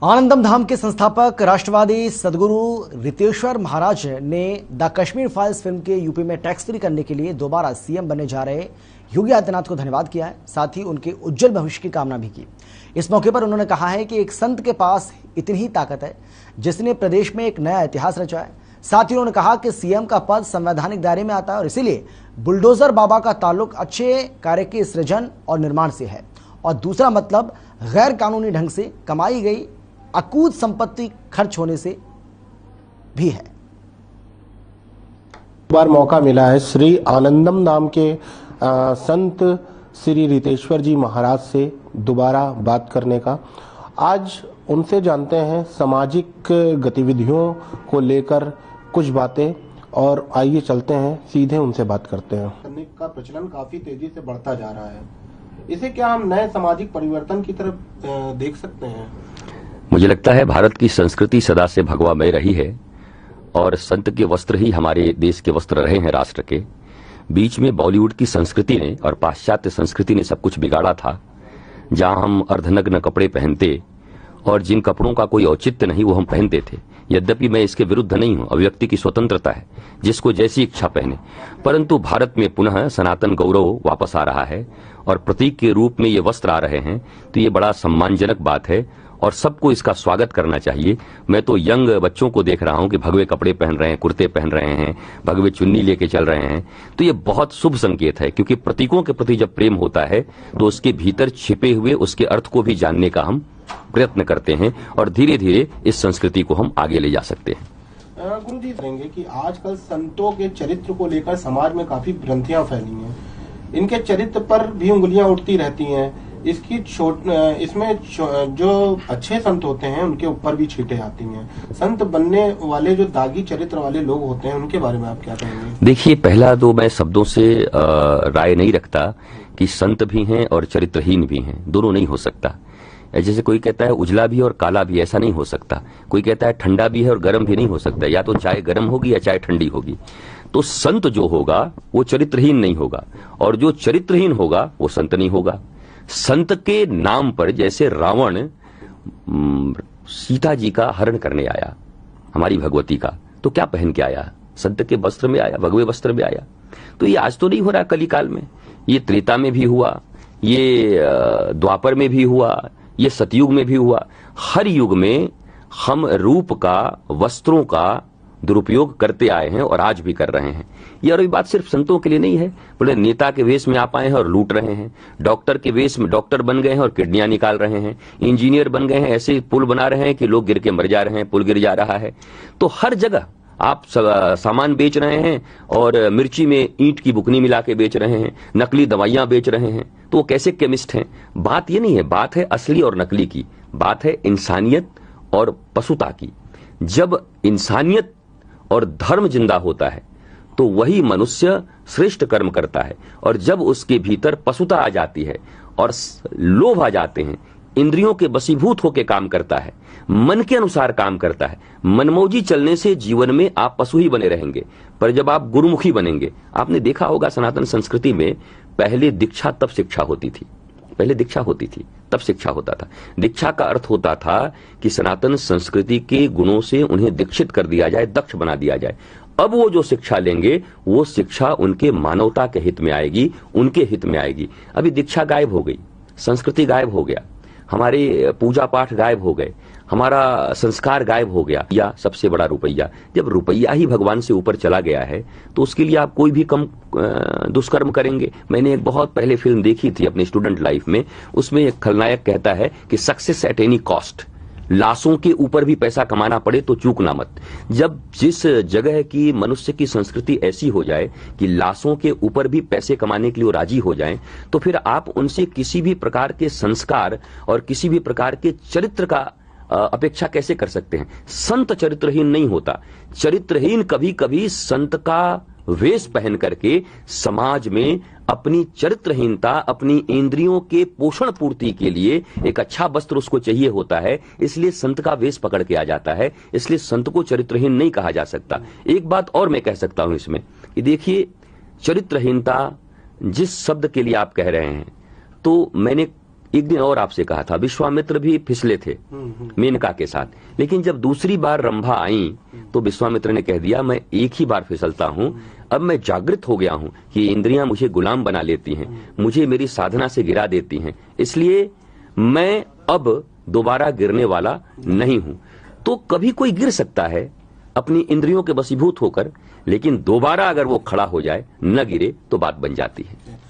आनंदम धाम के संस्थापक राष्ट्रवादी सदगुरु रितेश्वर महाराज ने द कश्मीर फाइल्स फिल्म के यूपी में टैक्स फ्री करने के लिए दोबारा सीएम बनने जा रहे योगी आदित्यनाथ को धन्यवाद किया है। साथ ही उनके उज्जवल भविष्य की कामना भी की। इस मौके पर उन्होंने कहा है कि एक संत के पास इतनी ही ताकत है जिसने प्रदेश में एक नया इतिहास रचा है। साथ ही उन्होंने कहा कि सीएम का पद संवैधानिक दायरे में आता है और इसीलिए बुलडोजर बाबा का ताल्लुक अच्छे कार्य के सृजन और निर्माण से है और दूसरा मतलब गैर कानूनी ढंग से कमाई गई अकूत संपत्ति खर्च होने से भी है। बार मौका मिला है श्री आनंदम नाम के संत श्री रितेश्वर जी महाराज से दोबारा बात करने का। आज उनसे जानते हैं सामाजिक गतिविधियों को लेकर कुछ बातें और आइए चलते हैं सीधे उनसे बात करते हैं। करने का प्रचलन काफी तेजी से बढ़ता जा रहा है, इसे क्या हम नए सामाजिक परिवर्तन की तरफ देख सकते हैं? मुझे लगता है भारत की संस्कृति सदा से भगवामय रही है और संत के वस्त्र ही हमारे देश के वस्त्र रहे हैं राष्ट्र के। बीच में बॉलीवुड की संस्कृति ने और पाश्चात्य संस्कृति ने सब कुछ बिगाड़ा था, जहां हम अर्धनग्न कपड़े पहनते और जिन कपड़ों का कोई औचित्य नहीं वो हम पहनते थे। यद्यपि मैं इसके विरुद्ध नहीं हूं, अभिव्यक्ति की स्वतंत्रता है, जिसको जैसी इच्छा पहने, परंतु भारत में पुनः सनातन गौरव वापस आ रहा है और प्रतीक के रूप में ये वस्त्र आ रहे हैं, तो ये बड़ा सम्मानजनक बात है और सबको इसका स्वागत करना चाहिए। मैं तो यंग बच्चों को देख रहा हूं कि भगवे कपड़े पहन रहे हैं, कुर्ते पहन रहे हैं, भगवे चुन्नी लेके चल रहे हैं, तो ये बहुत शुभ संकेत है, क्योंकि प्रतीकों के प्रति जब प्रेम होता है तो उसके भीतर छिपे हुए उसके अर्थ को भी जानने का हम प्रयत्न करते हैं और धीरे धीरे इस संस्कृति को हम आगे ले जा सकते हैं। गुरु जी कहेंगे कि आजकल संतों के चरित्र को लेकर समाज में काफी भ्रांतियां फैली हैं, इनके चरित्र पर भी उंगलियां उठती रहती हैं। इसमें जो अच्छे संत होते हैं उनके ऊपर भी छींटे आती हैं। संत बनने वाले जो दागी चरित्र वाले लोग होते हैं उनके बारे में आप क्या कहेंगे? देखिए, पहला तो मैं शब्दों से राय नहीं रखता कि संत भी हैं और चरित्रहीन भी हैं, दोनों नहीं हो सकता। जैसे कोई कहता है उजला भी और काला भी, ऐसा नहीं हो सकता। कोई कहता है ठंडा भी है और गर्म भी नहीं हो सकता, या तो चाय गर्म होगी या चाय ठंडी होगी। तो संत जो होगा वो चरित्रहीन नहीं होगा और जो चरित्रहीन होगा वो संत नहीं होगा। संत के नाम पर जैसे रावण सीता जी का हरण करने आया, हमारी भगवती का, तो क्या पहन के आया? संत के वस्त्र में आया, भगवे वस्त्र में आया। तो ये आज तो नहीं हो रहा, कली काल में, ये त्रेता में भी हुआ, ये द्वापर में भी हुआ, ये सतयुग में भी हुआ। हर युग में हम रूप का, वस्त्रों का दुरुपयोग करते आए हैं और आज भी कर रहे हैं। ये और ये बात सिर्फ संतों के लिए नहीं है, बोले नेता के वेश में आप आए हैं और लूट रहे हैं, डॉक्टर के वेश में डॉक्टर बन गए हैं और किडनियां निकाल रहे हैं, इंजीनियर बन गए हैं, ऐसे पुल बना रहे हैं कि लोग गिर के मर जा रहे हैं, पुल गिर जा रहा है। तो हर जगह आप सामान बेच रहे हैं और मिर्ची में ईंट की बुकनी मिला के बेच रहे हैं, नकली दवाइयां बेच रहे हैं, तो वो कैसे केमिस्ट हैं? बात ये नहीं है, बात है असली और नकली की, बात है इंसानियत और पशुता की। जब इंसानियत और धर्म जिंदा होता है तो वही मनुष्य श्रेष्ठ कर्म करता है, और जब उसके भीतर पशुता आ जाती है और लोभ आ जाते हैं, इंद्रियों के वशीभूत होकर काम करता है, मन के अनुसार काम करता है, मनमौजी चलने से जीवन में आप पशु ही बने रहेंगे। पर जब आप गुरुमुखी बनेंगे, आपने देखा होगा सनातन संस्कृति में पहले दीक्षा तब शिक्षा होती थी, पहले दीक्षा होती थी तब शिक्षा होता था। दीक्षा का अर्थ होता था कि सनातन संस्कृति के गुणों से उन्हें दीक्षित कर दिया जाए, दक्ष बना दिया जाए। अब वो जो शिक्षा लेंगे वो शिक्षा उनके मानवता के हित में आएगी, उनके हित में आएगी। अभी दीक्षा गायब हो गई, संस्कृति गायब हो गया, हमारे पूजा पाठ गायब हो गए, हमारा संस्कार गायब हो गया। या सबसे बड़ा रुपया, जब रुपया ही भगवान से ऊपर चला गया है तो उसके लिए आप कोई भी कम दुष्कर्म करेंगे। मैंने एक बहुत पहले फिल्म देखी थी अपने स्टूडेंट लाइफ में, उसमें एक खलनायक कहता है कि सक्सेस एट एनी कॉस्ट, लाशों के ऊपर भी पैसा कमाना पड़े तो चूकना मत। जब जिस जगह की मनुष्य की संस्कृति ऐसी हो जाए कि लाशों के ऊपर भी पैसे कमाने के लिए राजी हो जाएं, तो फिर आप उनसे किसी भी प्रकार के संस्कार और किसी भी प्रकार के चरित्र का अपेक्षा कैसे कर सकते हैं? संत चरित्रहीन नहीं होता। चरित्रहीन कभी कभी संत का वेश पहन करके समाज में अपनी चरित्रहीनता, अपनी इंद्रियों के पोषण पूर्ति के लिए एक अच्छा वस्त्र उसको चाहिए होता है, इसलिए संत का वेश पकड़ के आ जाता है। इसलिए संत को चरित्रहीन नहीं कहा जा सकता। एक बात और मैं कह सकता हूं इसमें कि देखिए, चरित्रहीनता जिस शब्द के लिए आप कह रहे हैं, तो मैंने एक दिन और आपसे कहा था, विश्वामित्र भी फिसले थे मेनका के साथ, लेकिन जब दूसरी बार रंभा आई तो विश्वामित्र ने कह दिया मैं एक ही बार फिसलता हूं, अब मैं जागृत हो गया हूं कि इंद्रियां मुझे गुलाम बना लेती हैं, मुझे मेरी साधना से गिरा देती हैं, इसलिए मैं अब दोबारा गिरने वाला नहीं हूं। तो कभी कोई गिर सकता है अपनी इंद्रियों के वशीभूत होकर, लेकिन दोबारा अगर वो खड़ा हो जाए, न गिरे, तो बात बन जाती है।